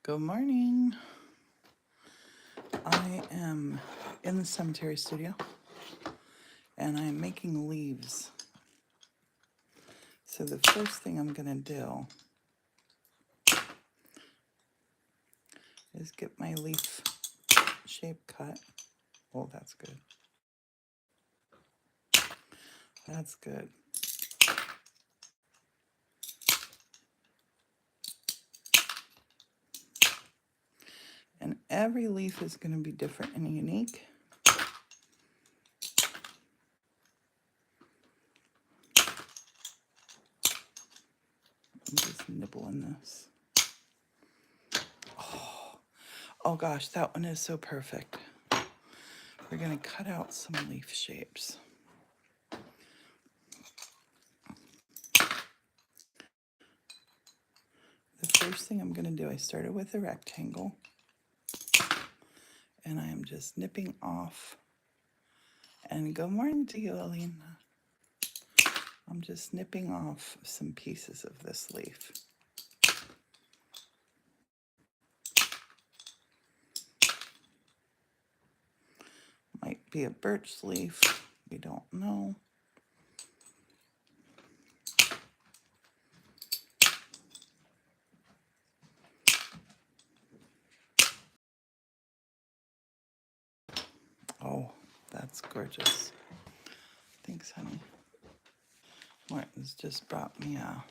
Good morning. I am in the cemetery studio and I'm making leaves. So the first thing I'm going to do is get my leaf shape cut. Oh, that's good. That's good. And every leaf is going to be different and unique. I'm just nibbling this. Oh gosh, that one is so perfect. We're going to cut out some leaf shapes. The first thing I'm going to do, I started with a rectangle. And I am just nipping off. And good morning to you, Alina. I'm just nipping off some pieces of this leaf. Might be a birch leaf. We don't know. Oh, that's gorgeous. Thanks, honey. Morton's just brought me a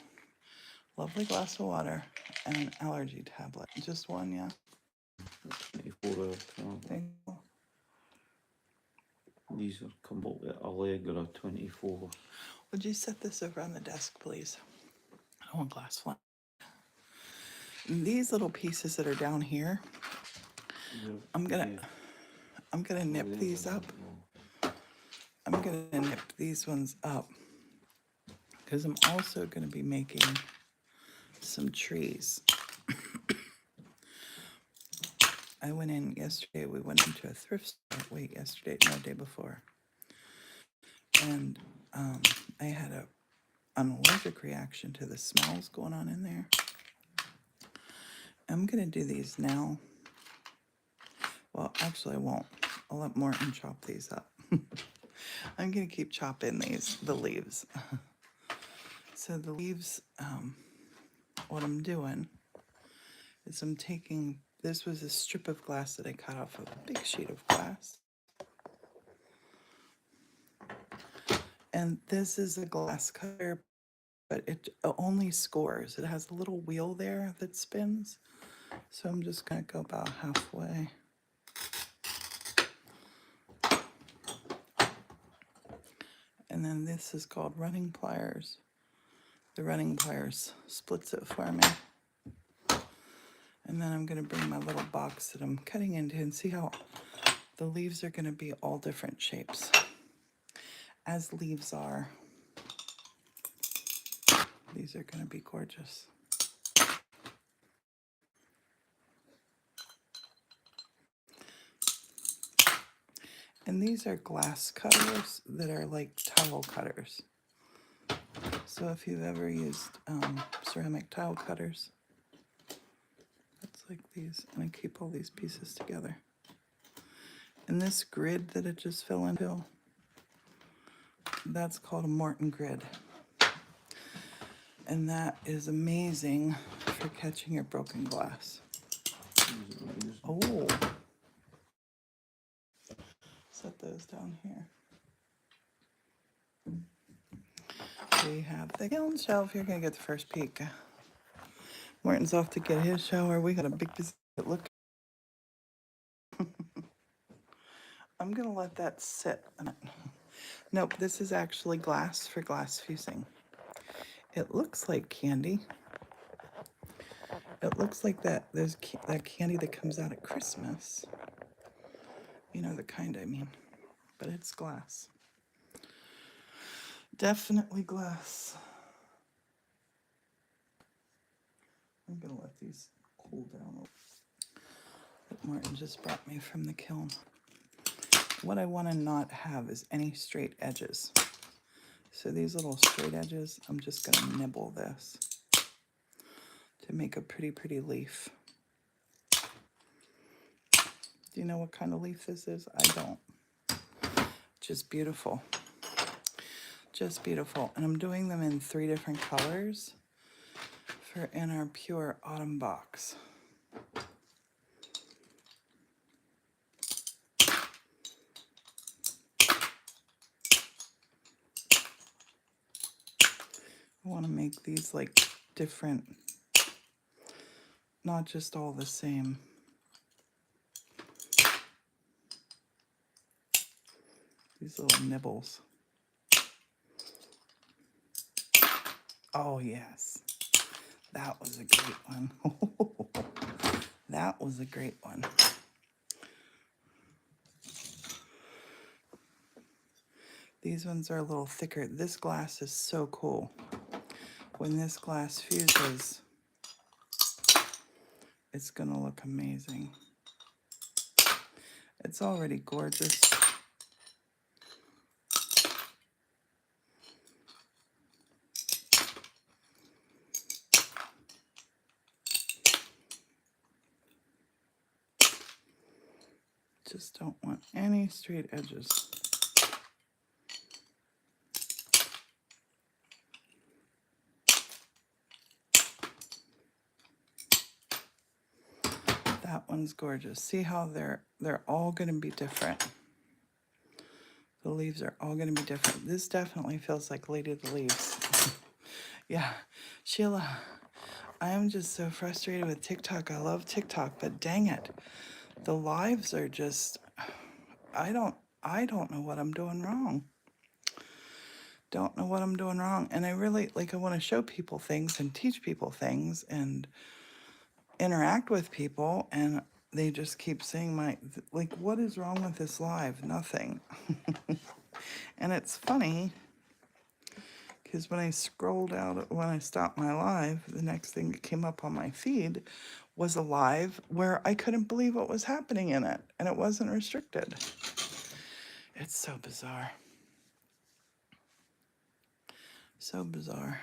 lovely glass of water and an allergy tablet. Just one, yeah? 24 Thank you. These are come up with Allegra 24. Would you set this over on the desk, please? I want glass one. These little pieces that are down here, I'm gonna nip these up. I'm gonna nip these ones up because I'm also gonna be making some trees. I went in yesterday. We went into a thrift store. Wait, yesterday? No, day before. And I had an allergic reaction to the smells going on in there. I'm gonna do these now. Well, actually, I won't. I'll let Morton chop these up. I'm gonna keep chopping the leaves. So the leaves, what I'm doing is I'm taking, this was a strip of glass that I cut off of a big sheet of glass. And this is a glass cutter, but it only scores. It has a little wheel there that spins. So I'm just gonna go about halfway. And then this is called running pliers. The running pliers splits it for me. And then I'm gonna bring my little box that I'm cutting into and see how the leaves are gonna be all different shapes, as leaves are. These are gonna be gorgeous. And these are glass cutters that are like tile cutters. So if you've ever used ceramic tile cutters, it's like these, and I keep all these pieces together. And this grid that it just fell into, that's called a Morton grid. And that is amazing for catching your broken glass. Oh. Set those down here. We have the kiln shelf. You're going to get the first peek. Morton's off to get his shower. We got a big look. I'm going to let that sit. Nope, this is actually glass for glass fusing. It looks like candy. It looks like that. There's that candy that comes out at Christmas. You know the kind I mean. But it's glass. Definitely glass. I'm going to let these cool down. That Morton just brought me from the kiln. What I want to not have is any straight edges. So these little straight edges, I'm just going to nibble this to make a pretty, pretty leaf. Do you know what kind of leaf this is? I don't. Just beautiful. Just beautiful. And I'm doing them in 3 different colors for in our pure autumn box. I want to make these like different, not just all the same. These little nibbles. Oh, yes. That was a great one. That was a great one. These ones are a little thicker. This glass is so cool. When this glass fuses, it's going to look amazing. It's already gorgeous. Just don't want any straight edges. That one's gorgeous. See how they're all going to be different. The leaves are all going to be different. This definitely feels like Lady of the Leaves. Yeah, Sheila, I am just so frustrated with TikTok. I love TikTok, but dang it, the lives are just, I don't know what I'm doing wrong. Don't know what I'm doing wrong. And I really, like, I want to show people things and teach people things and interact with people, and they just keep saying like, what is wrong with this live? Nothing. And it's funny because when I scrolled out, when I stopped my live, the next thing that came up on my feed was a live where I couldn't believe what was happening in it, and it wasn't restricted. It's so bizarre. So bizarre.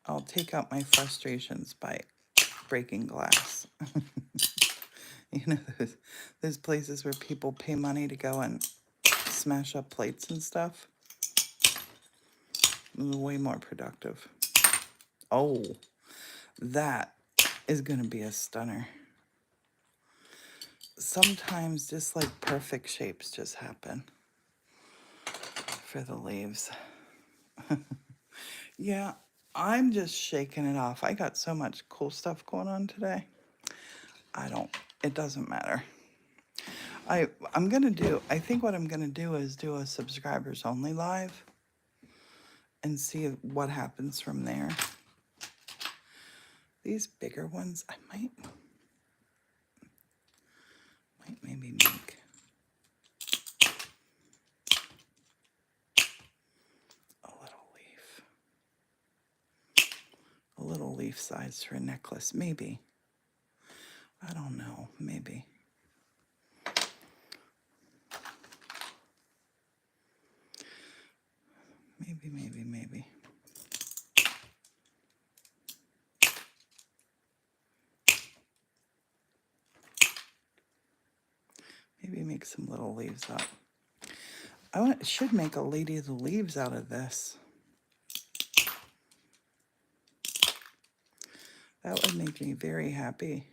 I'll take out my frustrations by breaking glass. You know, there's places where people pay money to go and smash up plates and stuff. Way more productive. Oh, that is going to be a stunner. Sometimes just like perfect shapes just happen for the leaves. Yeah, I'm just shaking it off. I got so much cool stuff going on today. It doesn't matter. I think what I'm going to do is do a subscribers only live and see what happens from there. These bigger ones, I might maybe make a little leaf size for a necklace, maybe. I don't know, maybe. Maybe. Maybe make some little leaves up. Should make a Lady of the Leaves out of this. That would make me very happy.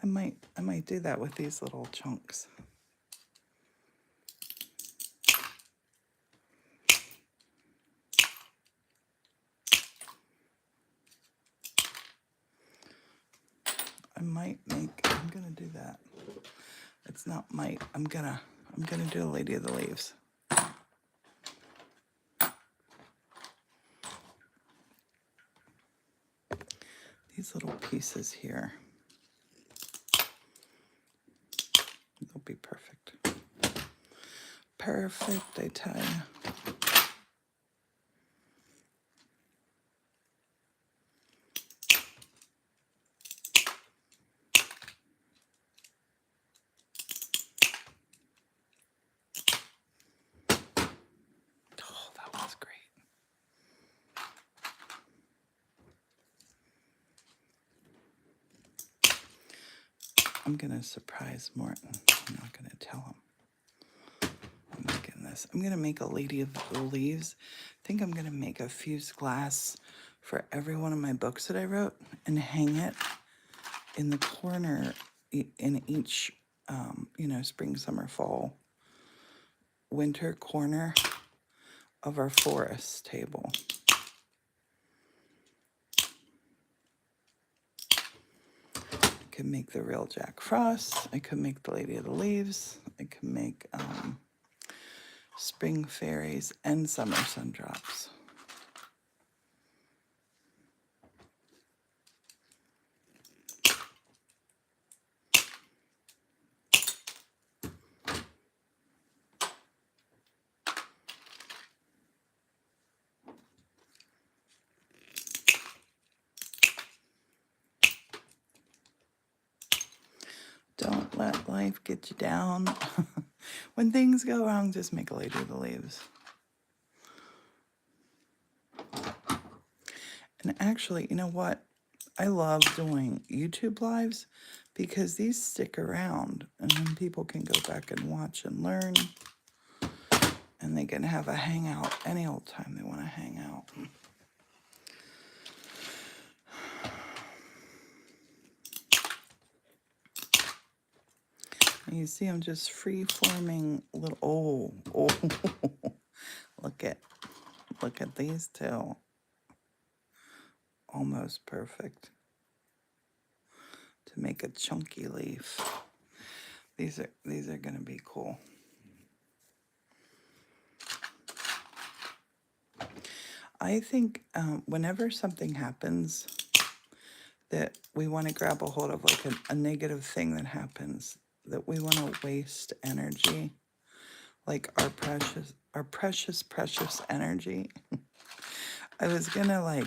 I might do that with these little chunks. I'm gonna do that. It's not might. I'm gonna do a Lady of the Leaves. These little pieces here, they'll be perfect. Perfect, I tell you. Oh, that was great. I'm going to surprise Morton. I'm not going to tell him. I'm making this. I'm going to make a Lady of the Leaves. I think I'm going to make a fused glass for every one of my books that I wrote and hang it in the corner in each, you know, spring, summer, fall, winter corner of our forest table. I could make the real Jack Frost. I could make the Lady of the Leaves. I could make spring fairies and summer sundrops. Don't let life get you down. When things go wrong, just make a Lady of the Leaves. And actually, you know what? I love doing YouTube lives because these stick around and then people can go back and watch and learn. And they can have a hangout any old time they want to hang out. And you see I'm just free-forming little, oh, look at these two. Almost perfect. To make a chunky leaf. These are going to be cool. I think whenever something happens that we want to grab a hold of, like a negative thing that happens, that we want to waste energy, like our precious energy. I was gonna like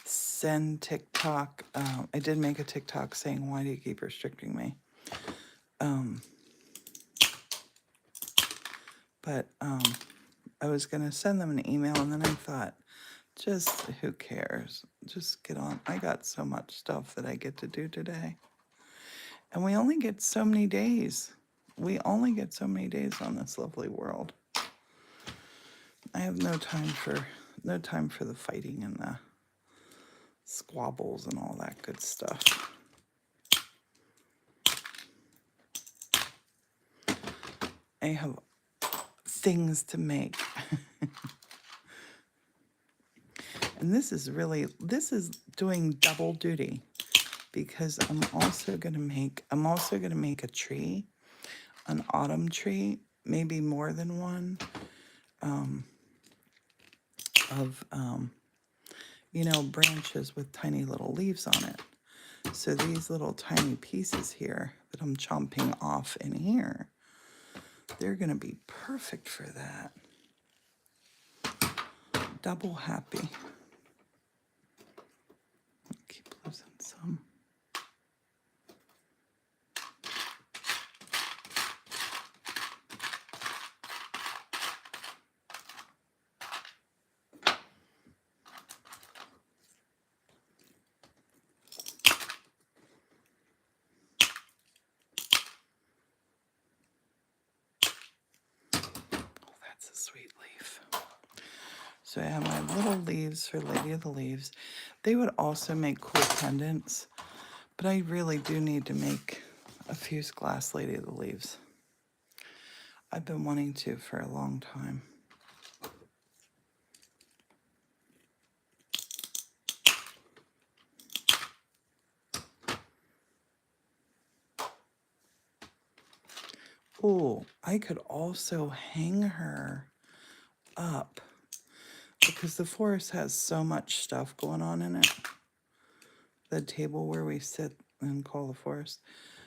send TikTok. I did make a TikTok saying, "Why do you keep restricting me?" But I was gonna send them an email, and then I thought, just who cares? Just get on. I got so much stuff that I get to do today. And we only get so many days. We only get so many days on this lovely world. I have no time for the fighting and the squabbles and all that good stuff. I have things to make. And this is doing double duty because I'm also going to make a tree, an autumn tree, maybe more than one, of you know, branches with tiny little leaves on it. So these little tiny pieces here that I'm chomping off in here, they're going to be perfect for that. Double happy. Keep losing some. That's a sweet leaf. So I have my little leaves for Lady of the Leaves. They would also make cool pendants, but I really do need to make a fused glass Lady of the Leaves. I've been wanting to for a long time. Oh, I could also hang her up because the forest has so much stuff going on in it. The table where we sit and call the forest.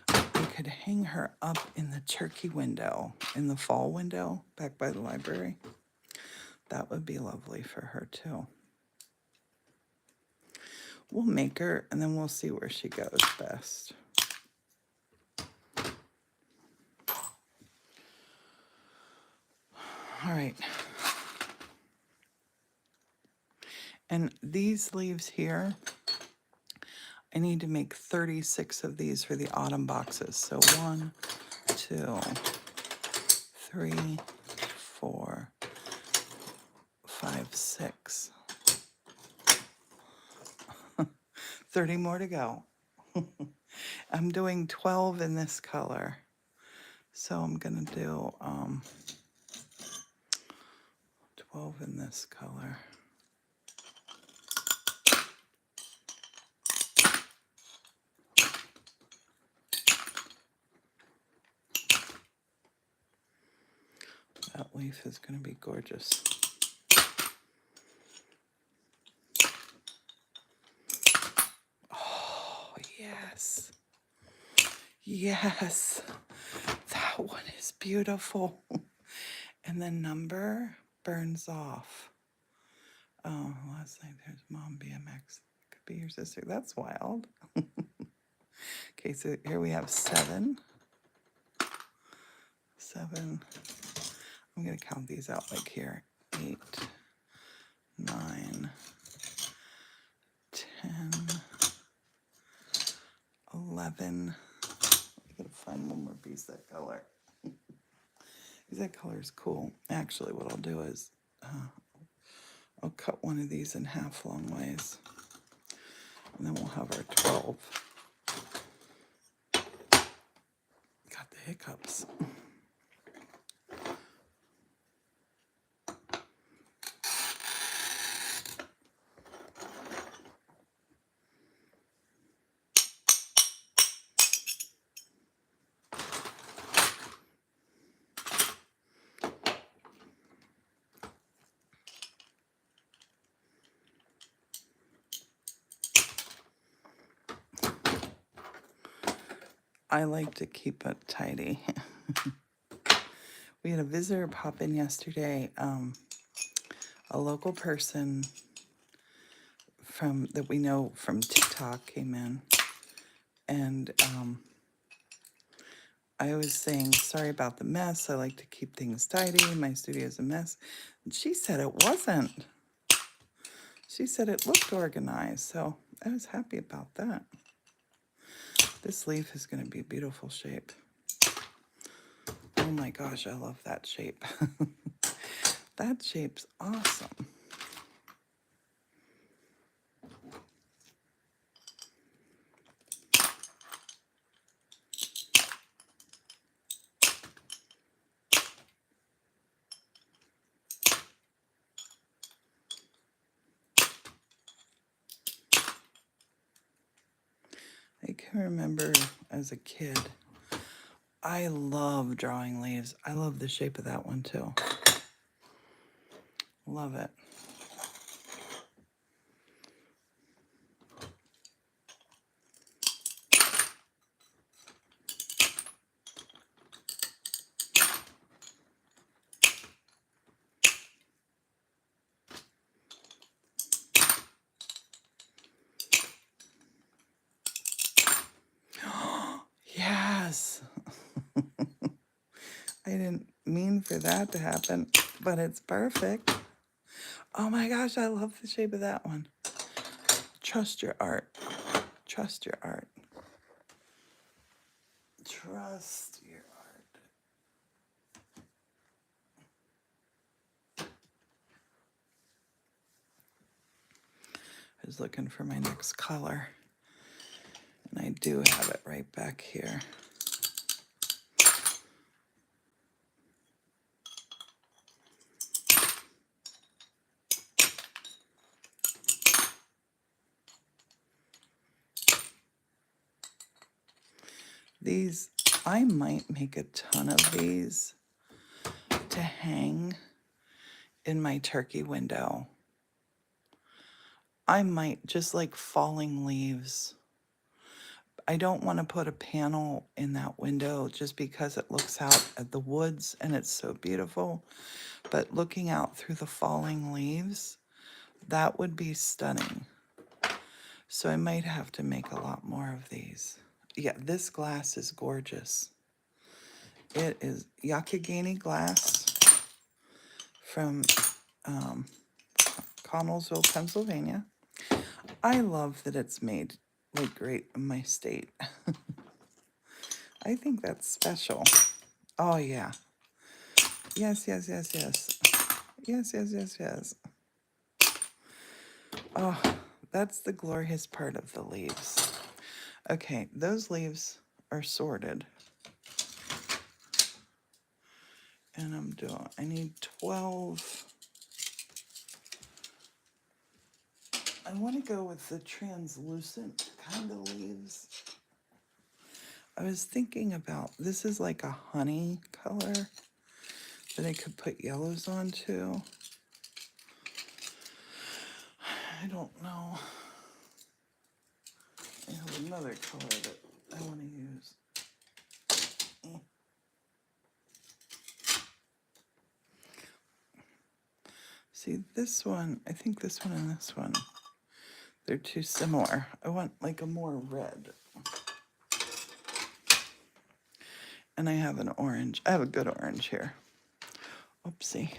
I could hang her up in the turkey window, in the fall window back by the library. That would be lovely for her too. We'll make her and then we'll see where she goes best. All right. And these leaves here, I need to make 36 of these for the autumn boxes. So 1, 2, 3, 4, 5, 6. 30 more to go. I'm doing 12 in this color. So I'm going to do 12 in this color. That leaf is going to be gorgeous. Oh, yes. Yes. That one is beautiful. And the number burns off. Oh, last night there's Mom BMX. Could be your sister. That's wild. Okay, so here we have 7. 7. I'm going to count these out like here. 8, 9, 10, 11. I gotta find one more piece of that color. Because that color is cool. Actually, what I'll do is I'll cut one of these in half long ways. And then we'll have our 12. Got the hiccups. I like to keep it tidy. We had a visitor pop in yesterday. A local person that we know from TikTok came in, and I was saying, sorry about the mess. I like to keep things tidy. My studio's a mess. And she said it wasn't. She said it looked organized, so I was happy about that. This leaf is going to be a beautiful shape. Oh my gosh, I love that shape. That shape's awesome. I can remember as a kid, I love drawing leaves. I love the shape of that one too. Love it. Yes. I didn't mean for that to happen, but it's perfect. Oh my gosh, I love the shape of that one. Trust your art. Trust your art. Trust your art. I was looking for my next color, and I do have it right back here. These, I might make a ton of these to hang in my turkey window. I might, just like falling leaves. I don't want to put a panel in that window just because it looks out at the woods and it's so beautiful. But looking out through the falling leaves, that would be stunning. So I might have to make a lot more of these. Yeah, this glass is gorgeous. It is Yakagani glass from Connellsville, Pennsylvania. I love that it's made like great in my state. I think that's special. Oh yeah. Yes, yes, yes, yes. Yes, yes, yes, yes. Oh, that's the glorious part of the leaves. Okay, those leaves are sorted. And I need 12. I want to go with the translucent kind of leaves. I was thinking about, this is like a honey color that I could put yellows onto. I don't know. I have another color that I want to use. See, this one, I think this one and this one, they're too similar. I want like a more red. And I have an orange. I have a good orange here. Oopsie.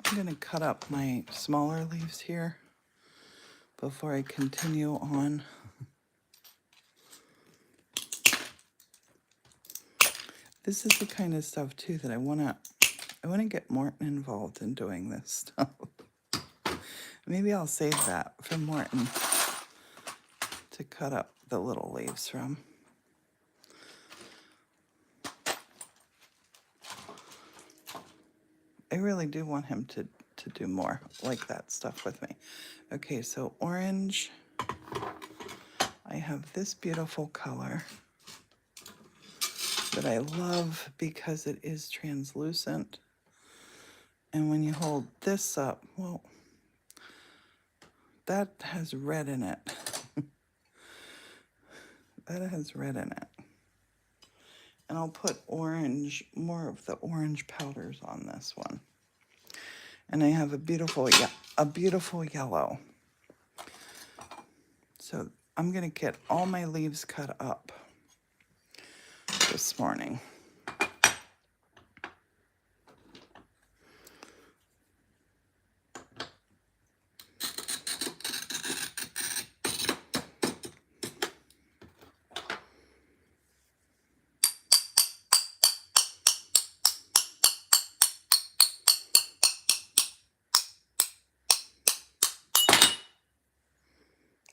I'm going to cut up my smaller leaves here before I continue on. This is the kind of stuff too that I want to get Morton involved in doing this stuff. Maybe I'll save that for Morton to cut up the little leaves from. I really do want him to do more like that stuff with me. Okay, so orange. I have this beautiful color that I love because it is translucent. And when you hold this up, well, that has red in it. That has red in it. And I'll put orange, more of the orange powders on this one. And I have a beautiful yellow. So I'm gonna get all my leaves cut up this morning.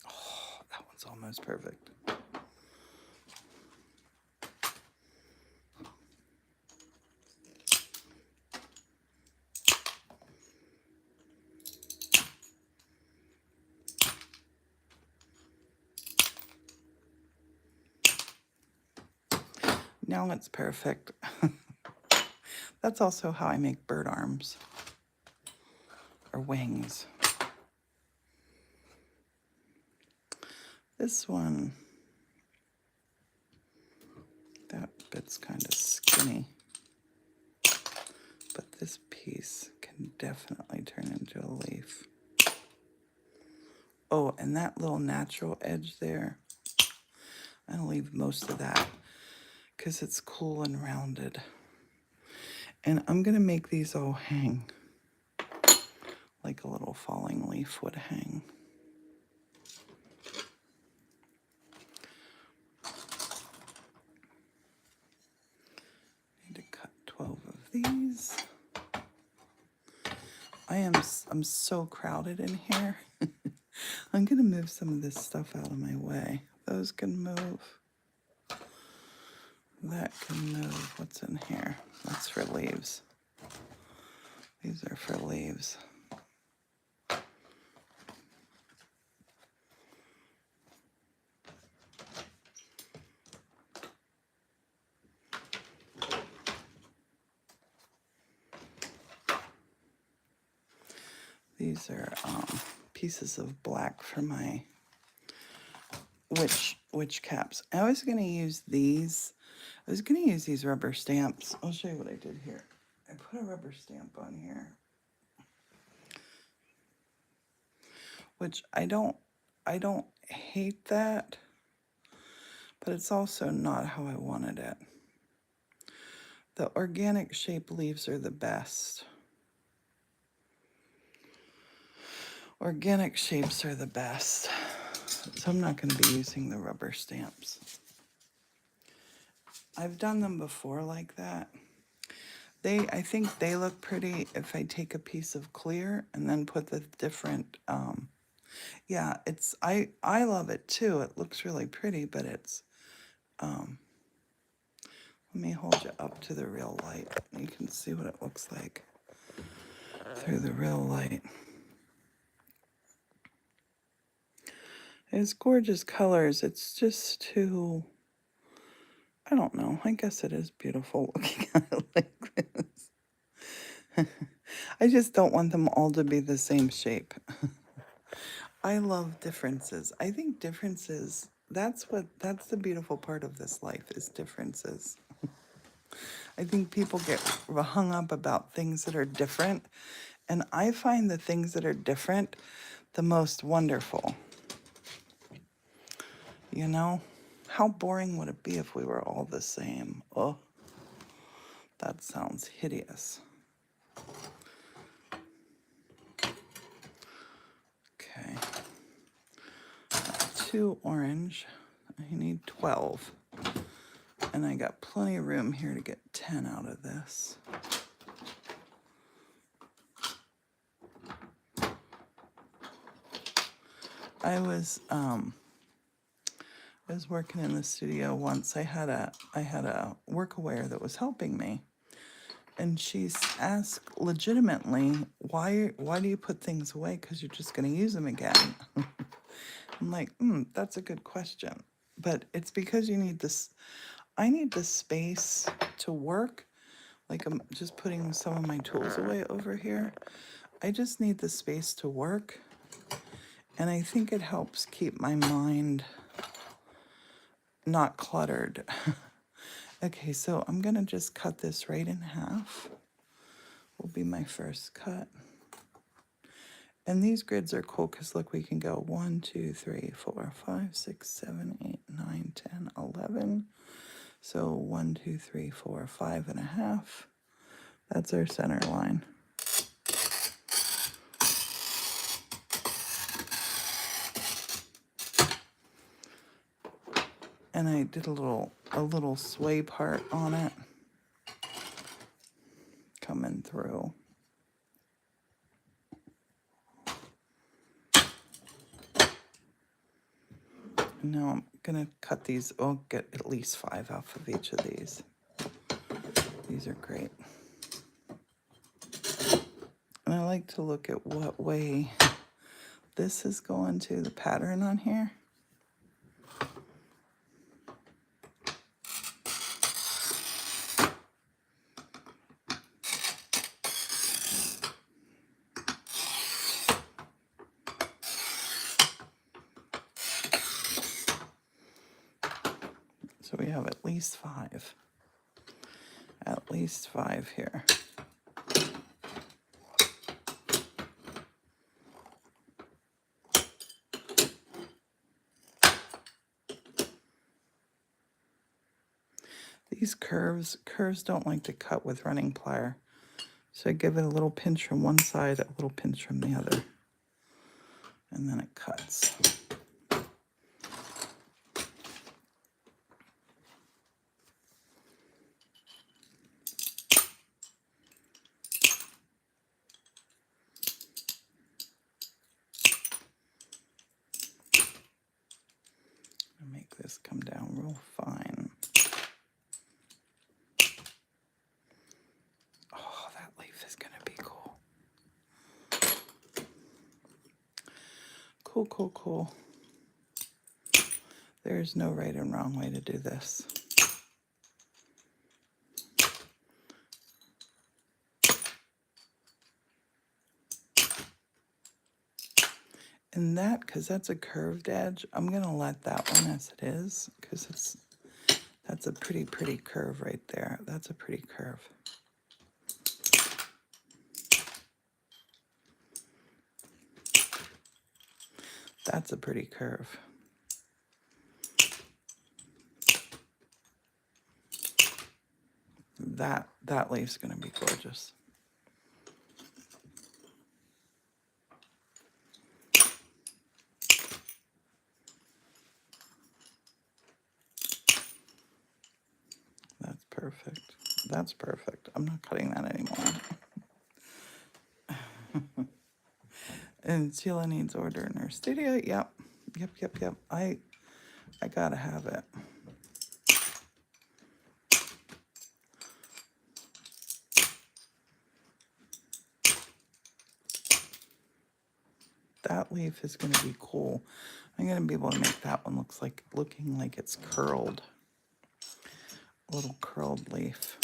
Oh, that one's almost perfect. Now it's perfect. That's also how I make bird arms or wings. This one, that bit's kind of skinny, but this piece can definitely turn into a leaf. Oh, and that little natural edge there, I'll leave most of that because it's cool and rounded. And I'm gonna make these all hang like a little falling leaf would hang. Need to cut 12 of these. I'm so crowded in here. I'm gonna move some of this stuff out of my way. Those can move. That can move. What's in here? That's for leaves. These are for leaves. These are pieces of black for my witch caps. I was going to use these. I was going to use these rubber stamps. I'll show you what I did here. I put a rubber stamp on here, which I don't hate that, but it's also not how I wanted it. The organic shape leaves are the best. Organic shapes are the best. So I'm not going to be using the rubber stamps. I've done them before like that. I think they look pretty if I take a piece of clear and then put the different, yeah, I love it too. It looks really pretty, but it's, let me hold you up to the real light. You can see what it looks like through the real light. It's gorgeous colors. It's just too, I don't know. I guess it is beautiful looking at it like this. I just don't want them all to be the same shape. I love differences. I think differences, that's the beautiful part of this life is differences. I think people get hung up about things that are different, and I find the things that are different the most wonderful. You know, how boring would it be if we were all the same? Oh, that sounds hideous. Okay. 2 orange. I need 12. And I got plenty of room here to get 10 out of this. I was working in the studio once. I had a workaware that was helping me. And she's asked legitimately, why do you put things away? Because you're just going to use them again. I'm like, that's a good question. But it's because you need this. I need the space to work. Like I'm just putting some of my tools away over here. I just need the space to work. And I think it helps keep my mind not cluttered. Okay, so I'm going to just cut this right in half. Will be my first cut. And these grids are cool because look, we can go 1, 2, 3, 4, 5, 6, 7, 8, 9, 10, 11. So 1, 2, 3, 4, 5.5. That's our center line. And I did a little sway part on it coming through. And now I'm gonna cut these. I'll get at least 5 off of each of these. These are great. And I like to look at what way this is going to the pattern on here. So we have at least 5. At least 5 here. These curves don't like to cut with running plier. So I give it a little pinch from one side, a little pinch from the other. And then it cuts. I'll make this come down real fine. Oh, that leaf is gonna be cool. Cool, cool, cool. There's no right and wrong way to do this. And that, because that's a curved edge, I'm gonna let that one as it is, because that's a pretty curve right there. That's a pretty curve. That's a pretty curve. that leaf's gonna be gorgeous. That's perfect. That's perfect. I'm not cutting that anymore. And Sheila needs order in her studio. Yep. Yep. I gotta have it. That leaf is gonna be cool. I'm gonna be able to make that one looking like it's curled. A little curled leaf.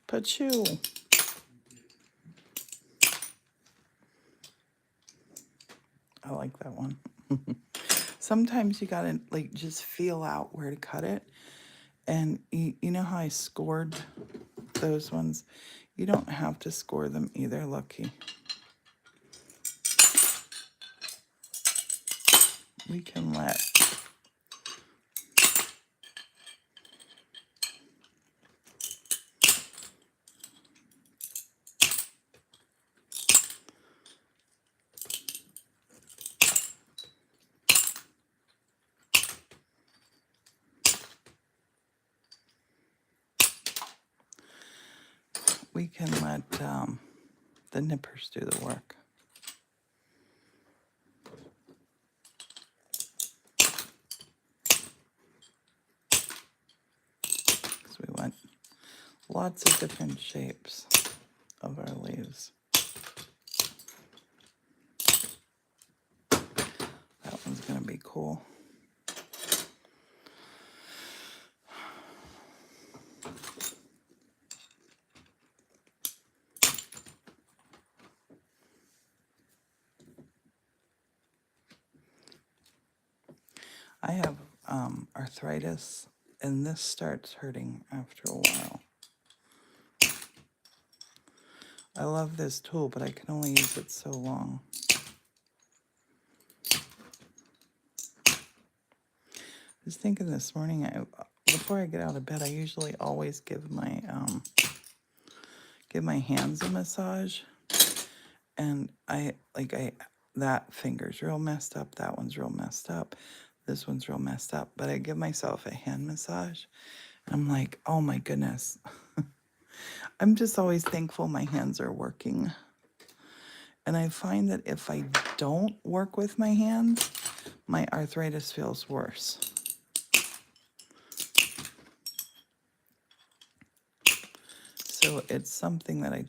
Pachoo. I like that one. Sometimes you gotta like just feel out where to cut it. And you know how I scored those ones? You don't have to score them either, Lucky. We can let the nippers do the work. So we want lots of different shapes of our leaves. That one's gonna be cool. I have arthritis, and this starts hurting after a while. I love this tool, but I can only use it so long. I was thinking this morning, before I get out of bed, I usually always give my hands a massage, and that finger's real messed up, that one's real messed up, this one's real messed up, but I give myself a hand massage, and I'm like, oh my goodness. I'm just always thankful my hands are working. And I find that if I don't work with my hands, my arthritis feels worse. So it's something that I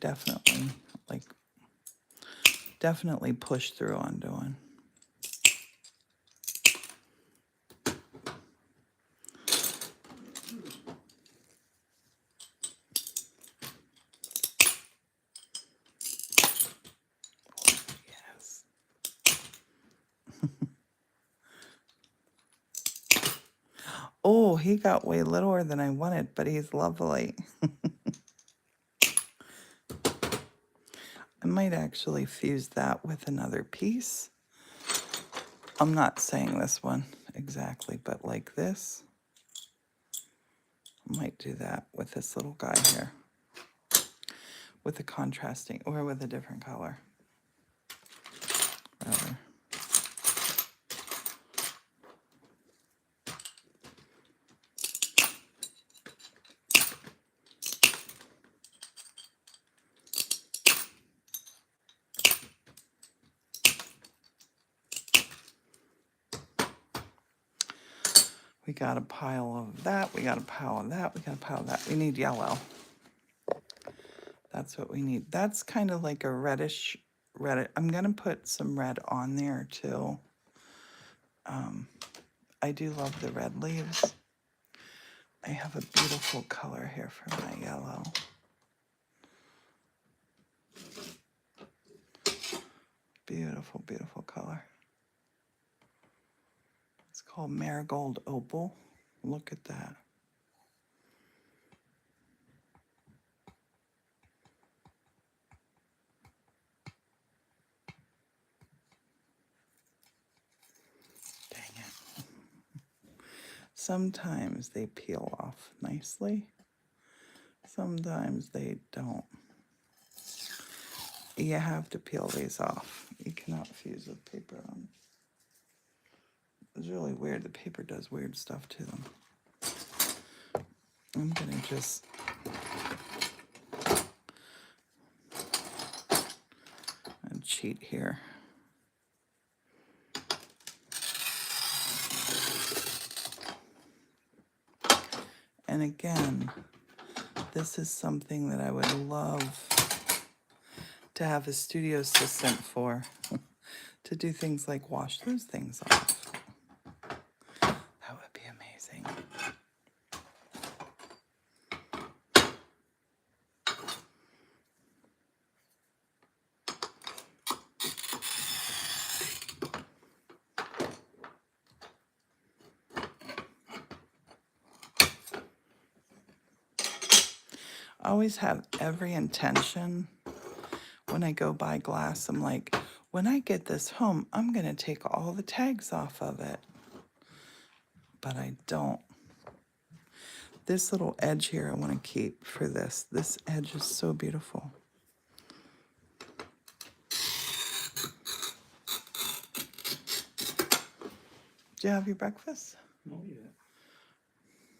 definitely push through on doing. Yes. Oh, he got way littler than I wanted, but he's lovely. I might actually fuse that with another piece. I'm not saying this one exactly, but like this. I might do that with this little guy here. With a contrasting, or with a different color. Rather. We got a pile of that, we got a pile of that, we got a pile of that. We need yellow. That's what we need. That's kind of like a reddish red. I'm gonna put some red on there too. I do love the red leaves. I have a beautiful color here for my yellow. Beautiful, beautiful color. It's called Marigold Opal. Look at that. sometimes they peel off nicely. Sometimes they don't. You have to peel these off. You cannot fuse with paper on. It's really weird. The paper does weird stuff to them. I'm gonna just cheat here. And again, this is something that I would love to have a studio assistant for, to do things like wash those things off. That would be amazing. I always have every intention when I go buy glass. I'm like, when I get this home, I'm going to take all the tags off of it. But I don't. This little edge here I want to keep for this. This edge is so beautiful. Do you have your breakfast? Not yet.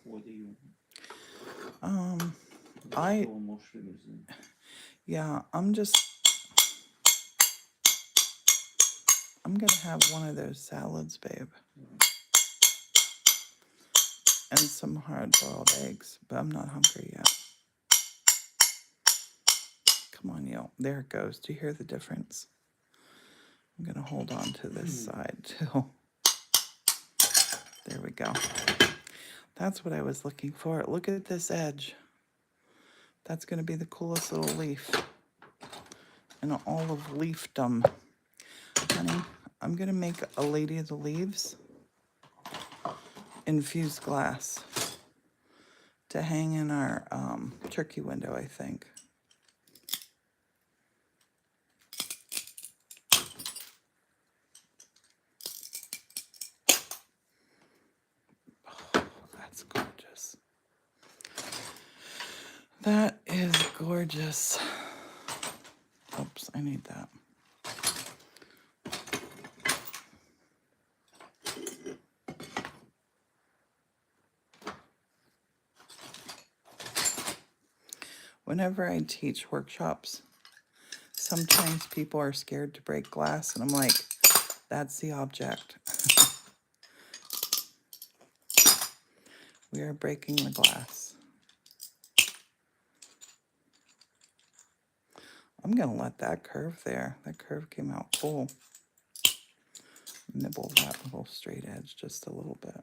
What do you mushrooms and... Yeah, I'm gonna have one of those salads, babe. And some hard-boiled eggs, but I'm not hungry yet. Come on, yo. There it goes. Do you hear the difference? I'm gonna hold on to this side too. There we go. That's what I was looking for. Look at this edge. That's gonna be the coolest little leaf in all of leafdom. Honey, I'm gonna make a Lady of the Leaves infused glass to hang in our turkey window, I think. Oh, that's gorgeous. That is gorgeous. Oops, I need that. Whenever I teach workshops, sometimes people are scared to break glass, and I'm like, that's the object. We are breaking the glass. I'm going to let that curve there. That curve came out cool. Nibble that little straight edge just a little bit.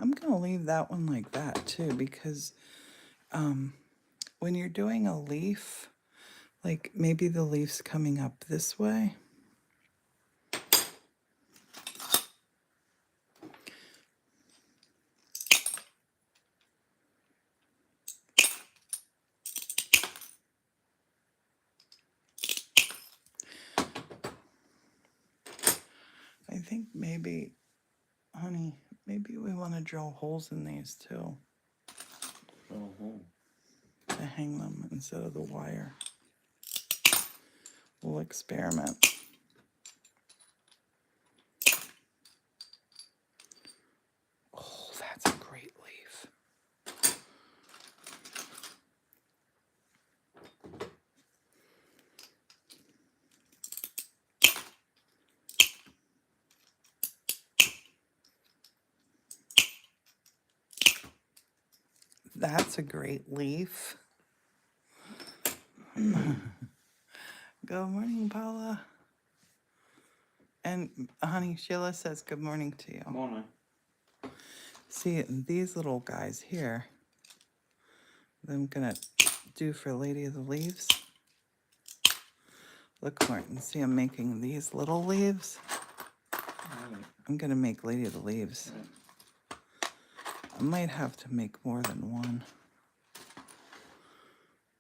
I'm going to leave that one like that too, because when you're doing a leaf, like maybe the leaf's coming up this way. I think maybe, honey, maybe we want to drill holes in these too. Drill a hole. To hang them instead of the wire. We'll experiment. Oh, that's a great leaf. That's a great leaf. Good morning, Paula. And honey, Sheila says good morning to you. Morning. See, these little guys here, I'm gonna do for Lady of the Leaves. Look, Morton, see I'm making these little leaves. Alright. I'm gonna make Lady of the Leaves. I might have to make more than one.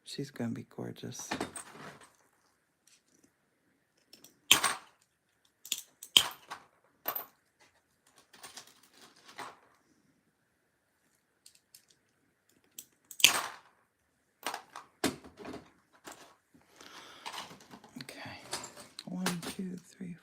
She's gonna be gorgeous. Okay, 1, 2, 3, 4.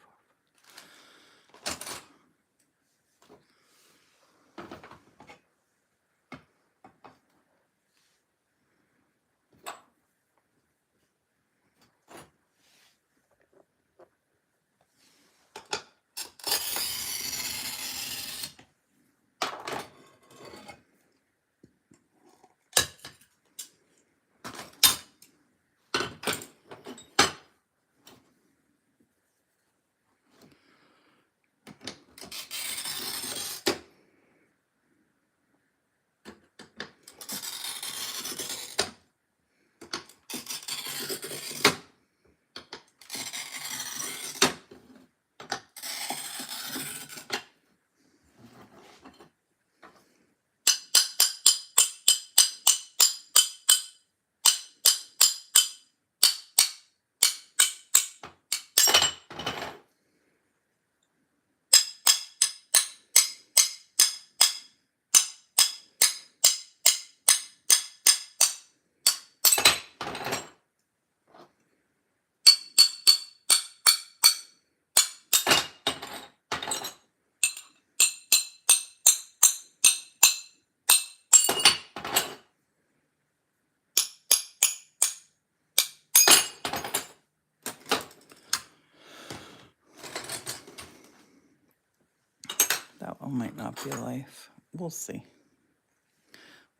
That one might not be life. We'll see.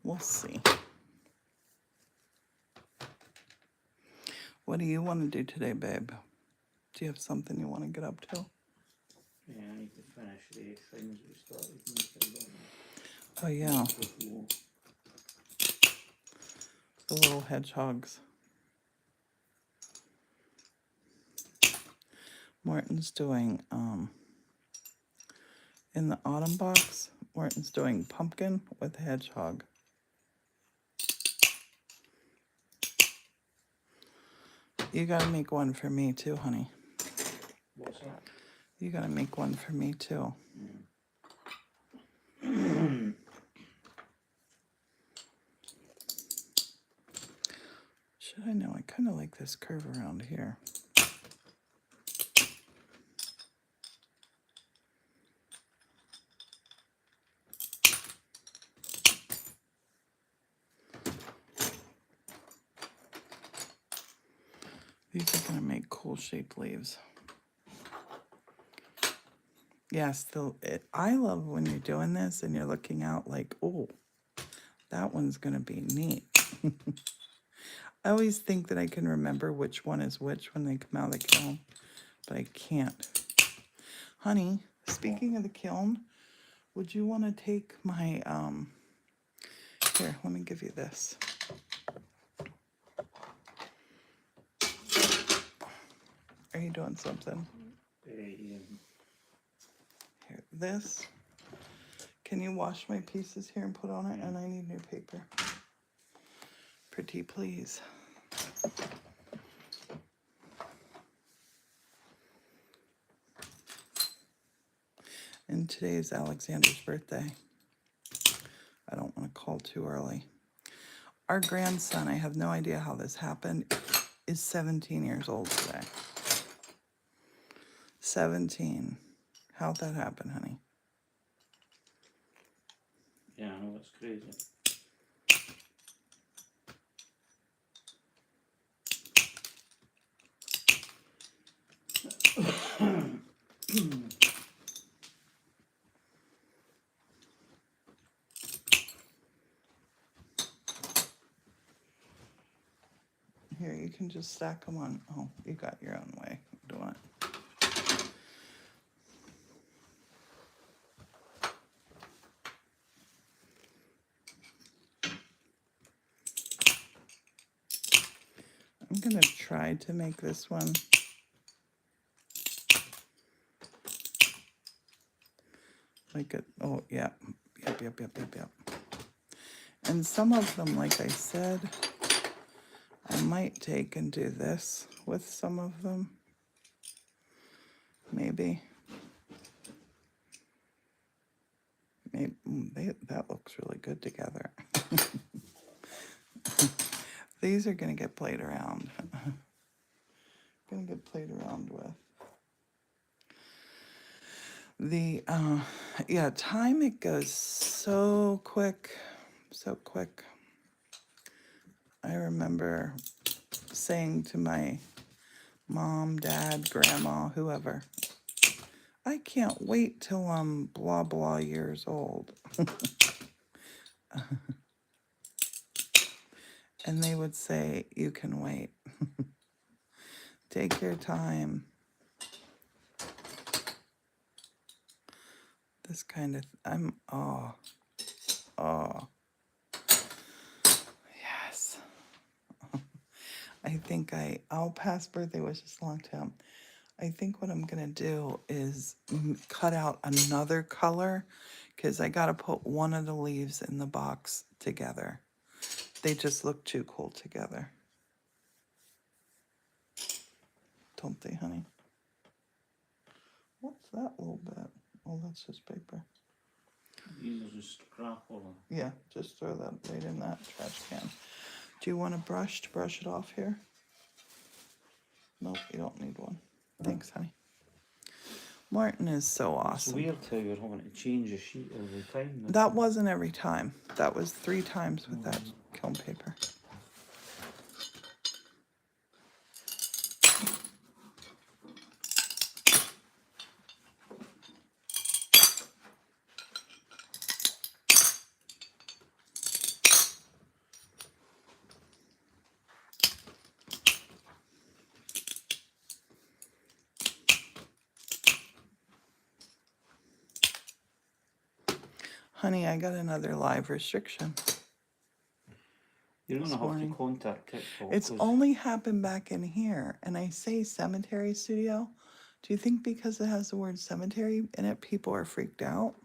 We'll see. What do you want to do today, babe? Do you have something you want to get up to? Yeah, I need to finish the things we started making, don't Oh, yeah. we? The little hedgehogs. Morton's doing, in the autumn box, Morton's doing pumpkin with hedgehog. You gotta make one for me too, honey. What's that? You gotta make one for me too. Should I know? I kind of like this curve around here. These are gonna make cool shaped leaves. Yes, I love when you're doing this and you're looking out like, oh, that one's gonna be neat. I always think that I can remember which one is which when they come out of the kiln, but I can't. Honey, speaking of the kiln, would you want to take my, here, let me give you this. Are you doing something? Here, this. Can you wash my pieces here and put on it? And I need new paper. Pretty please. And today is Alexander's birthday. I don't want to call too early. Our grandson, I have no idea how this happened, is 17 years old today. 17. How'd that happen, honey? Yeah, I know, it's crazy. Here, you can just stack them on. Oh, you got your own way of doing it. I'm going to try to make this one like it. Oh, yeah. Yep. And some of them, like I said, I might take and do this with some of them. Maybe. That looks really good together. These are going to get played around. Going to get played around with. The, yeah, time, it goes so quick. So quick. I remember saying to my mom, dad, grandma, whoever, I can't wait till I'm blah, blah years old. And they would say, you can wait. Take your time. This kind of, oh, yes. I think I'll pass birthday wishes along to him. I think what I'm going to do is cut out another color because I got to put one of the leaves in the box together. They just look too cool together. Don't they, honey? What's that little bit? Oh, that's just paper. These are just scrap or Yeah, just throw that right in that trash can. Do you want a brush to brush it off here? Nope, you don't need one. Thanks, honey. Morton is so It's awesome. weird how you're having to change a sheet every time. That wasn't every time. That was 3 times with that kiln paper. Honey, I got another live restriction. You're this gonna have morning. to contact TikTok. It's only happened back in here. And I say cemetery studio. Do you think because it has the word cemetery in it, people are freaked out?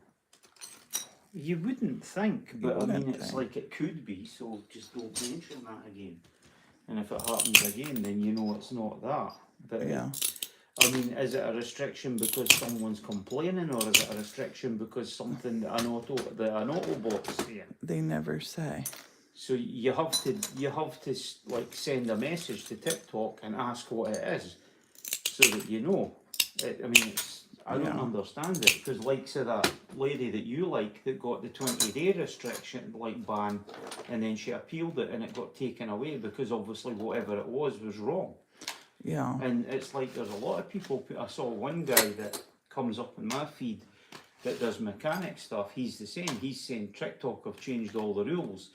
You wouldn't think, but I wouldn't mean, it's think. like it could be, so just don't mention that again. And if it happens again, then you know it's not that. But Yeah. I mean, is it a restriction because someone's complaining, or is it a restriction because something that an Autobot's saying? They never say. So you have to like send a message to TikTok and ask what it is, so that you know. I mean, I don't understand it, because like say that lady that you like that got the 20-day restriction like ban, and then she appealed it and it got taken away because obviously whatever it was wrong. Yeah. And it's like there's a lot of people. I saw one guy that comes up in my feed that does mechanic stuff. He's the same. He's saying TikTok have changed all the rules,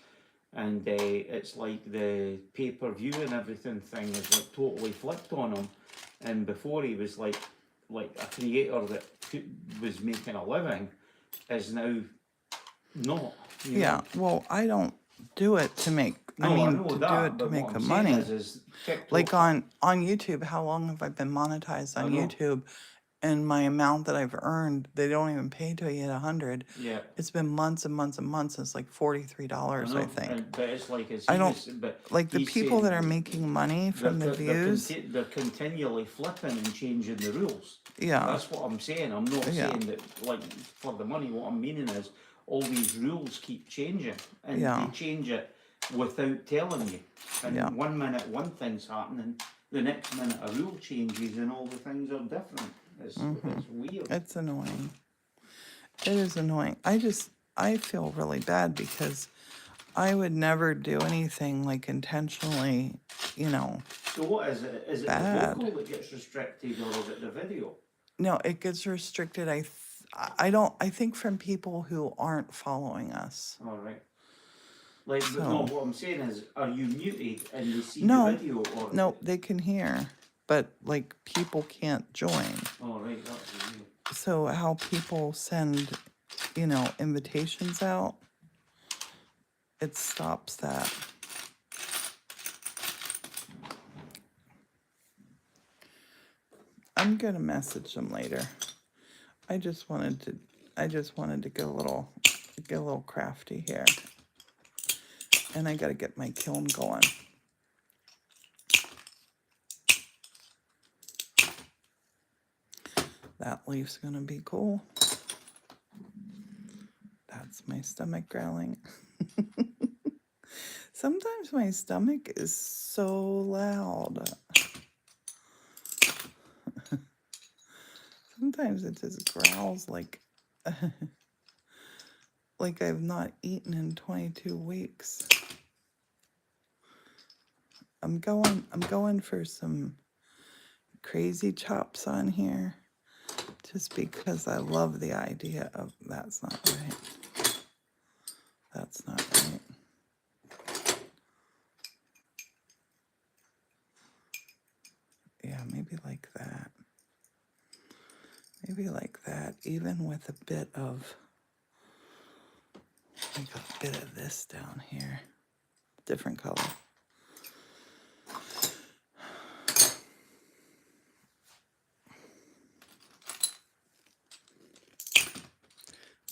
and it's like the pay-per-view and everything thing is like totally flipped on him. And before he was like a creator that was making a living, is now not. Yeah. Well, I don't do it to make. No, I mean, know to that, do it to but make what the I'm money. saying is TikTok, like on YouTube, how long have I been monetized on YouTube? And my amount that I've earned, they don't even pay till you hit 100. Yeah. It's been months and months and months. It's like $43, I think. But it's like I don't like the people that are making money from the views. They're continually flipping and changing the rules. Yeah. That's what I'm saying. I'm not saying that like for the money. What I'm meaning is all these rules keep changing, and they change it without telling you. And 1 minute one thing's happening, the next minute a rule changes, and all the things are different. It's weird. It's annoying. It is annoying. I feel really bad because I would never do anything like intentionally, So what is it? Is it bad. the vocal that gets restricted, or is it the video? No, it gets restricted. I think from people who aren't following us. All right. Like, but no, what I'm saying is, are you muted and they see No. the video? Or No, they can hear, but like people can't join. Oh, right, that's weird. So how people send, invitations out, it stops that. I'm gonna message them later. I just wanted to I just wanted to get a little crafty here. And I got to get my kiln going. That leaf's going to be cool. That's my stomach growling. Sometimes my stomach is so loud. Sometimes it just growls like like I've not eaten in 22 weeks. I'm going for some crazy chops on here just because I love the idea of that's not right. That's not right. Yeah, maybe like that. Maybe like that, even with a bit of, like a bit of this down here. Different color.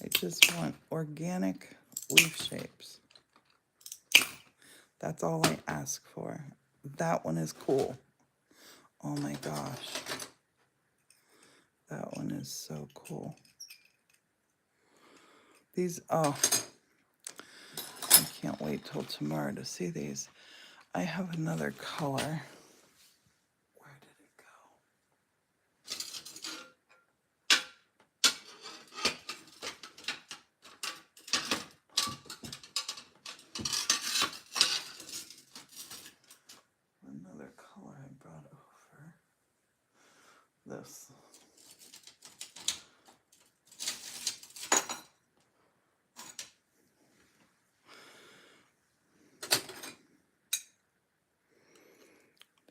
I just want organic leaf shapes. That's all I ask for. That one is cool. Oh my gosh. That one is so cool. These, oh, I can't wait till tomorrow to see these. I have another color. Where did it go? Another color I brought over. This.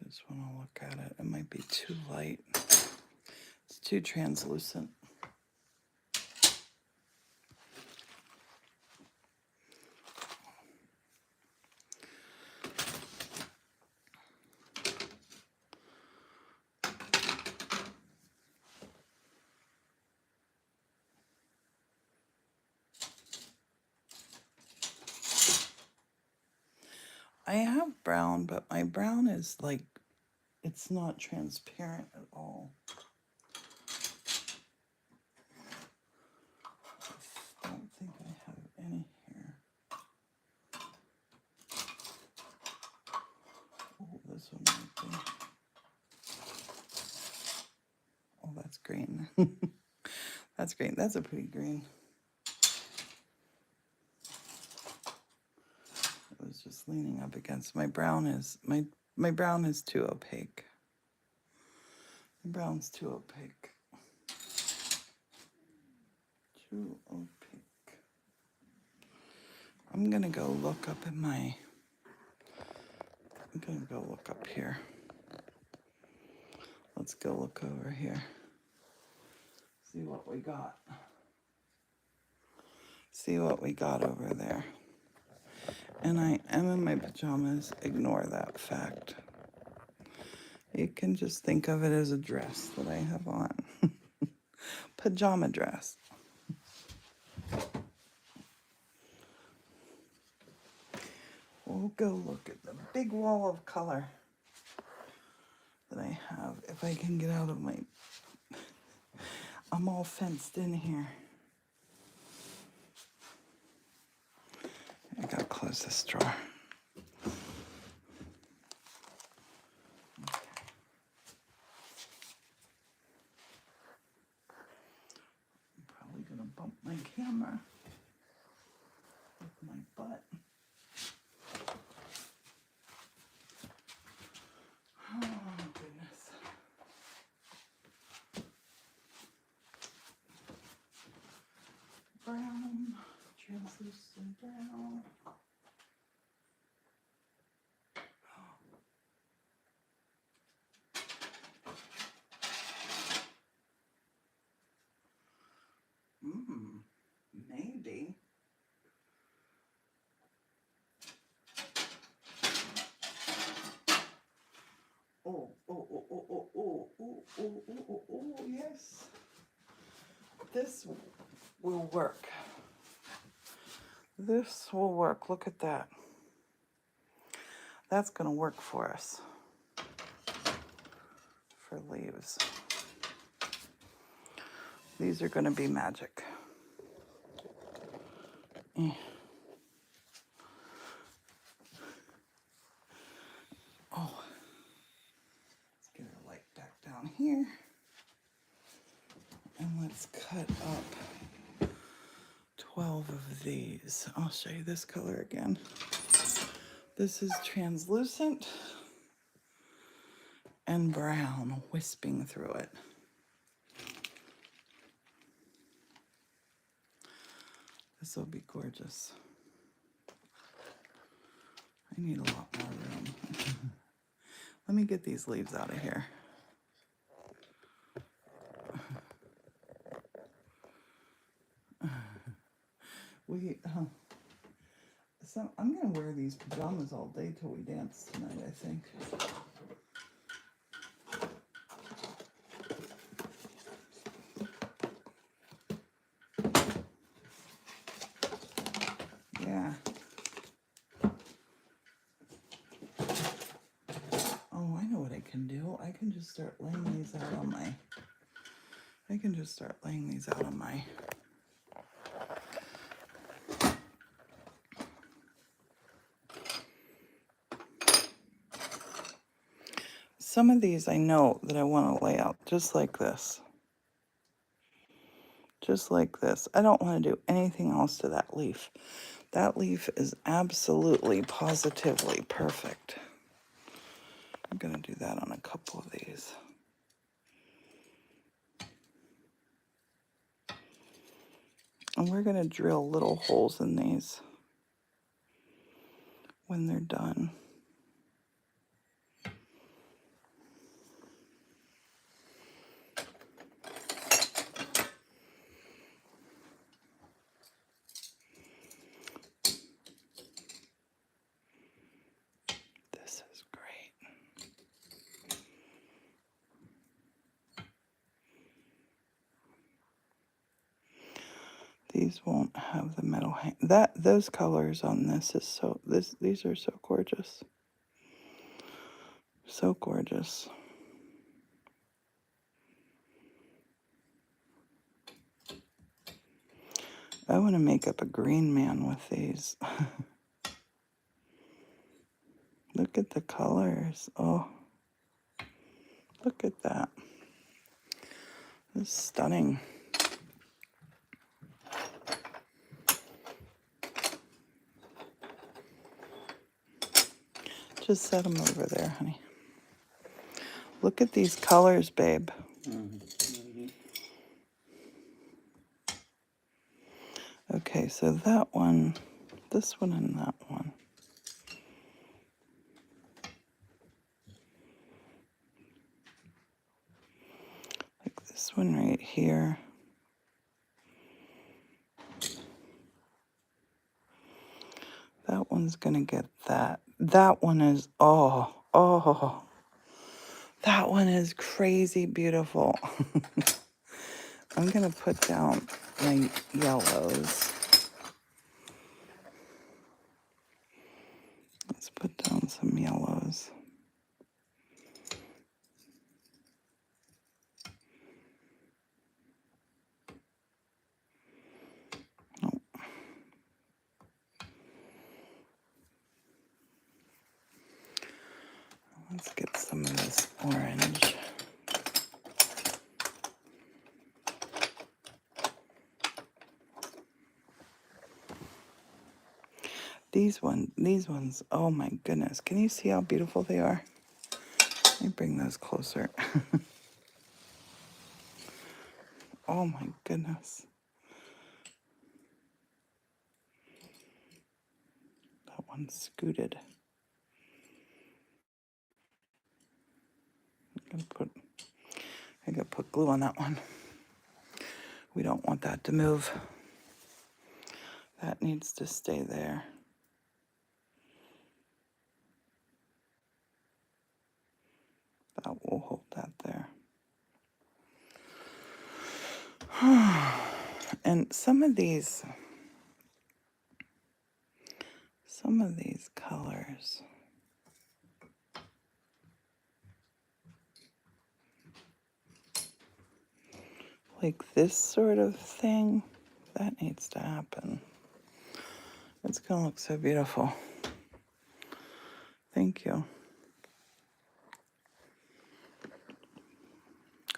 Just want to look at it. It might be too light. It's too translucent. I have brown, but my brown is like, it's not transparent at all. I don't think I have any here. Oh, this one might be. Oh, that's green. That's green. That's a pretty green. I was just leaning up against my brown is my brown is too opaque. My brown's too opaque. Too opaque. I'm gonna go look up in my. I'm gonna go look up here. Let's go look over here. See what we got. See what we got over there. And I am in my pajamas. Ignore that fact. You can just think of it as a dress that I have on. Pajama dress. We'll go look at the big wall of color that I have. If I can get out of my... I'm all fenced in here. I gotta close this drawer. I'm probably gonna bump my camera with my butt. Oh, goodness. Brown, translucent brown. Maybe. Oh, yes. will work. This will work. Look at that. That's going to work for us. For leaves. These are going to be magic. Oh, let's get our light back down here. And let's cut up 12 of these. I'll show you this color again. This is translucent and brown, wisping through it. This will be gorgeous. I need a lot more room. Let me get these leaves out of here. So I'm gonna wear these pajamas all day till we dance tonight, I think. Yeah. Oh, I know what I can do. I can just start laying these out on my, Some of these I know that I want to lay out just like this. Just like this. I don't want to do anything else to that leaf. That leaf is absolutely, positively perfect. I'm going to do that on a couple of these. And we're going to drill little holes in these when they're done. This is great. These won't have the metal hang. Those colors on this is so these are so gorgeous. So gorgeous. I want to make up a green man with these. Look at the colors. Oh, look at that. This is stunning. Just set them over there, honey. Look at these colors, babe. Okay, so that one, this one, and that one. Like this one right here. That one's gonna get that. That one is, oh. That one is crazy beautiful. I'm gonna put down my yellows. Let's put down some yellows. Oh. Let's get some of this orange. These ones, oh my goodness. Can you see how beautiful they are? Let me bring those closer. Oh my goodness. That one's scooted. I gotta put glue on that one. We don't want that to move. That needs to stay there. That will hold that there. And some of these colors, like this sort of thing, that needs to happen. It's gonna look so beautiful. Thank you.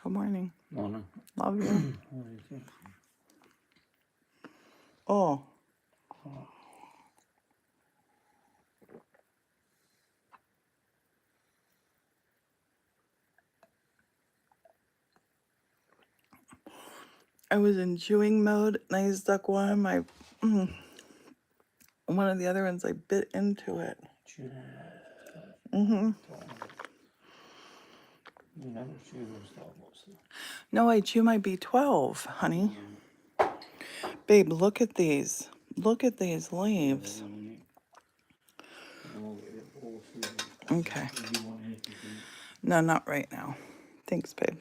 Good morning. Morning. Love you. What do you think? Oh. I was in chewing mode and I stuck one of my, one of the other ones, I bit into it. Mm-hmm. You never chew those tablets. No, I chew my B12, honey. Babe, look at these. Look at these leaves. Okay. No, not right now. Thanks, babe.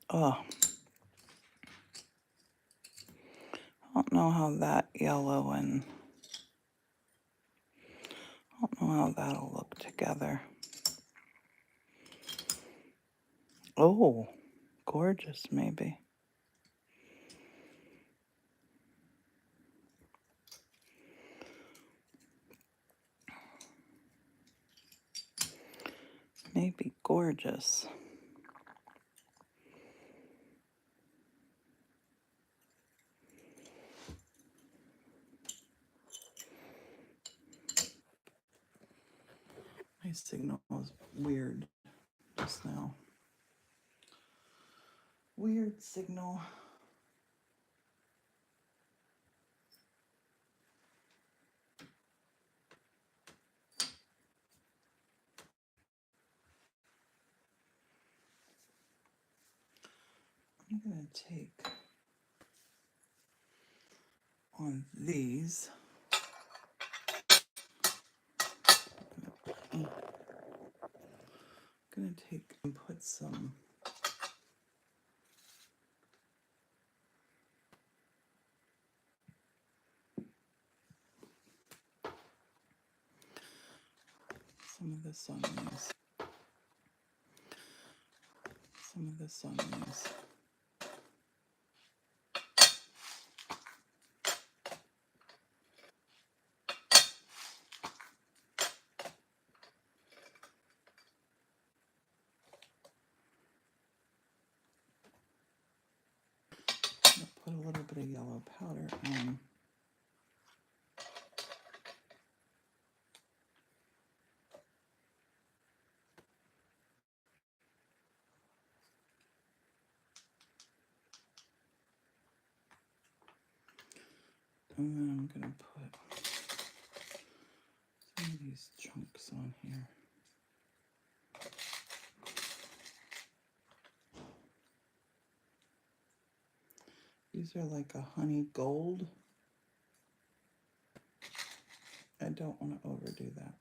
Oh. I don't know how that yellow and I don't know how that'll look together. Oh, gorgeous, maybe. Maybe gorgeous. My signal was weird just now. Weird signal. I'm going to take on these. I'm going to take and put some of this on these. Some of this on these. Put a little bit of yellow powder on. And then I'm going to put some of these chunks on here. These are like a honey gold. I don't want to overdo that.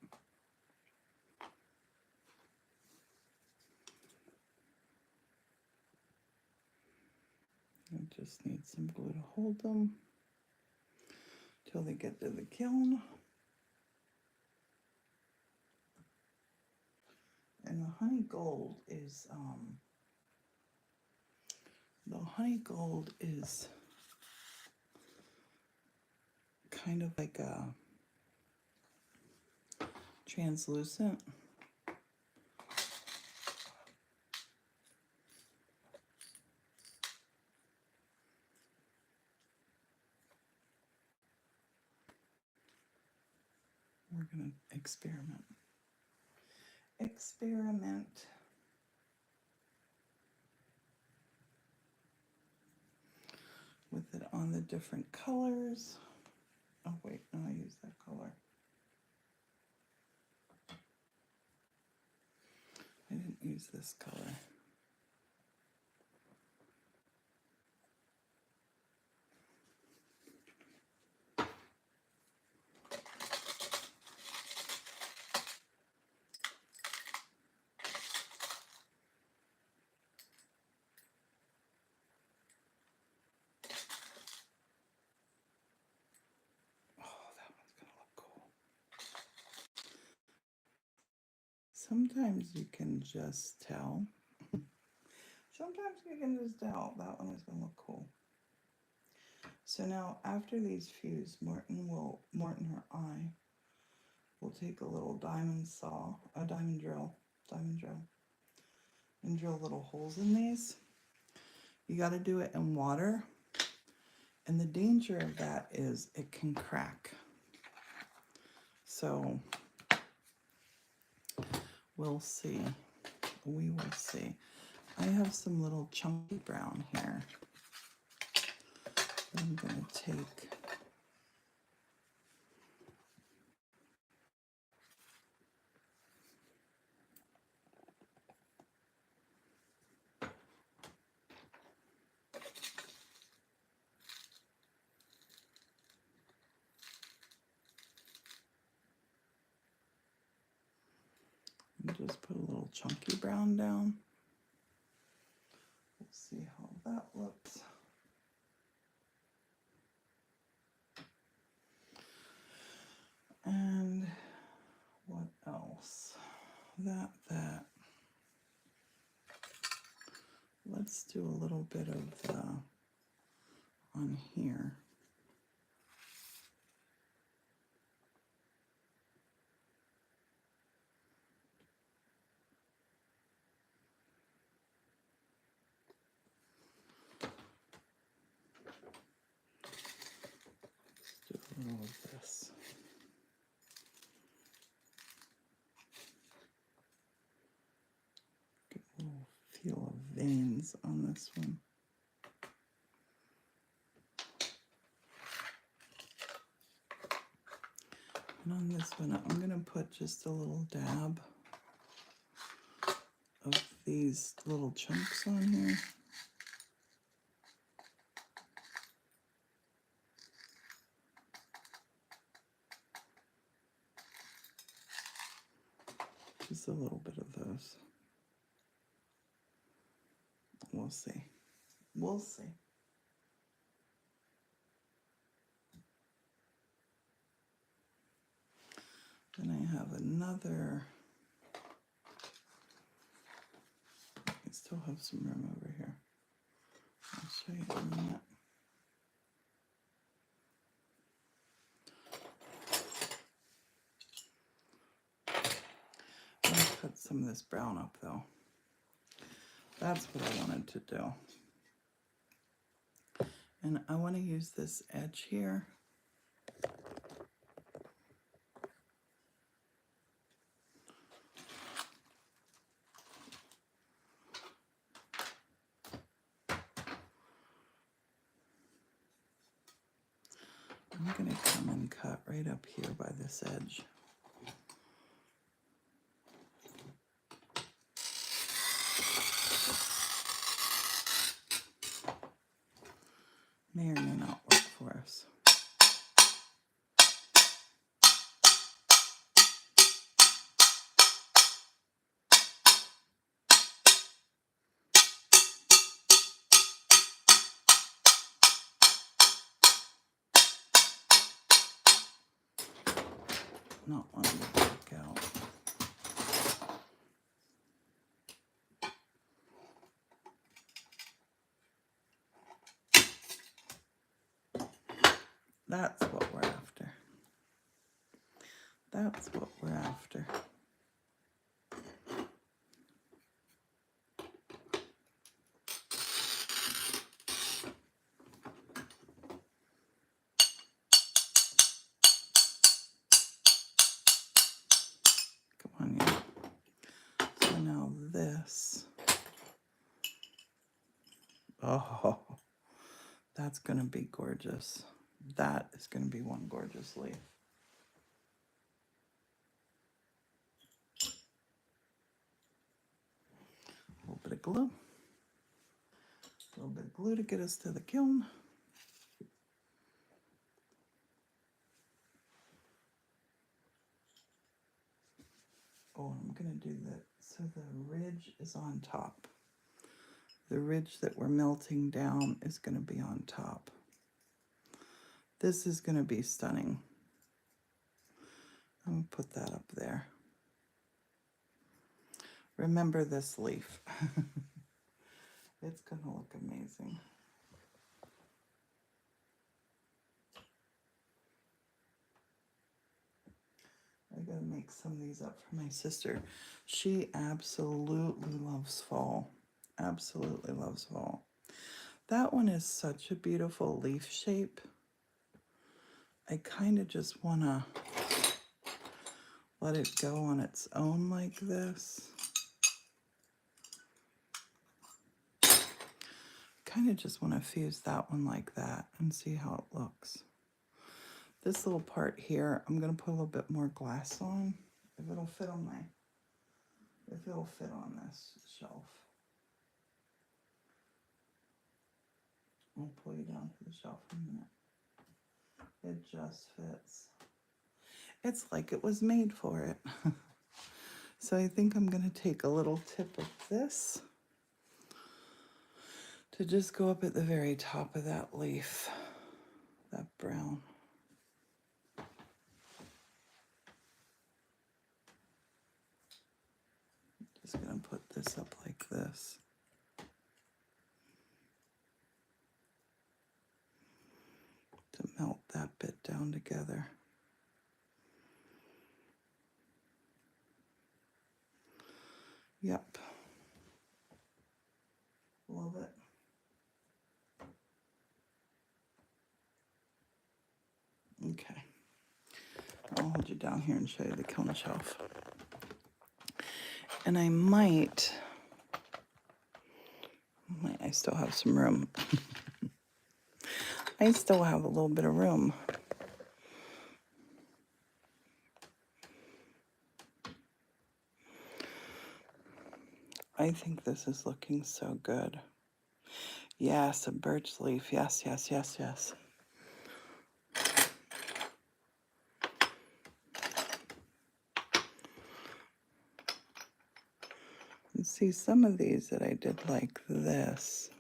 I just need some glue to hold them till they get to the kiln. And the honey gold is kind of like a translucent. We're going to experiment with it on the different colors. Oh wait, no, I used that color. I didn't use this color. Sometimes you can just tell. Sometimes you can just tell. That one is going to look cool. So now after these fuse, Morton or I will take a little diamond drill, and drill little holes in these. You got to do it in water. And the danger of that is it can crack. So we'll see. We will see. I have some little chunky brown here. I'm going to take and just put a little chunky brown down. We'll see how that looks. And what else? That. Let's do a little bit of on here. Let's do a little of this. Get a little feel of veins on this one. And on this one, I'm going to put just a little dab of these little chunks on here. Just a little bit of those. We'll see. We'll see. Then I have another. I still have some room over here. I'll show you in a minute. I'm going to cut some of this brown up though. That's what I wanted to do. And I want to use this edge here. I'm going to come and cut right up here by this edge. May or may not work for us. Not wanting to back out. That's what we're after. That's what we're after. Come on, yeah. So now this. Oh, that's going to be gorgeous. That is going to be one gorgeous leaf. A little bit of glue. A little bit of glue to get us to the kiln. Oh, I'm going to do that so the ridge is on top. The ridge that we're melting down is going to be on top. This is going to be stunning. I'm going to put that up there. Remember this leaf. It's gonna look amazing. I gotta make some of these up for my sister. She absolutely loves fall. Absolutely loves fall. That one is such a beautiful leaf shape. I kind of just wanna let it go on its own like this. Kind of just want to fuse that one like that and see how it looks. This little part here, I'm going to put a little bit more glass on, if it'll fit on this shelf. I'll pull you down to the shelf in a minute. It just fits. It's like it was made for it. So I think I'm going to take a little tip of this to just go up at the very top of that leaf, that brown. Just gonna put this up like this. To melt that bit down together. Yep. Love it. Okay. I'll hold you down here and show you the kiln shelf. And I still have some room. I still have a little bit of room. I think this is looking so good. Yes, a birch leaf. Yes, yes, yes, yes. And see, some of these that I did like this.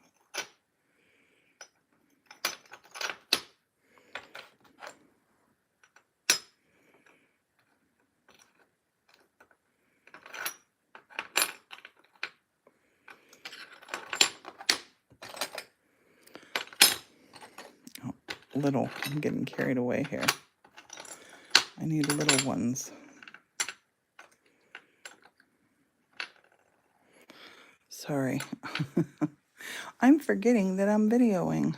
Little, I'm getting carried away here. I need little ones. Sorry. I'm forgetting that I'm videoing.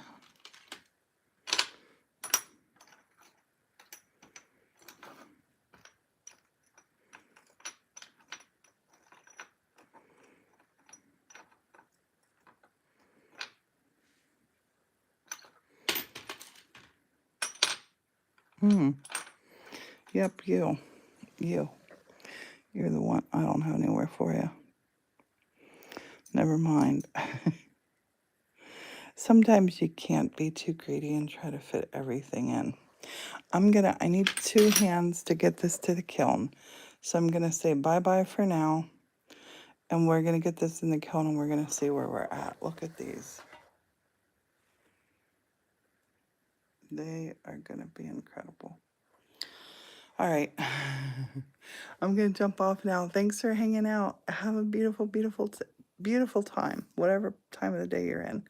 Yep, you. You're the one. I don't have anywhere for you. Never mind. Sometimes you can't be too greedy and try to fit everything in. I need 2 hands to get this to the kiln. So I'm gonna say bye-bye for now. And we're gonna get this in the kiln and we're gonna see where we're at. Look at these. They are gonna be incredible. All right. I'm gonna jump off now. Thanks for hanging out. Have a beautiful, beautiful, beautiful time, whatever time of the day you're in.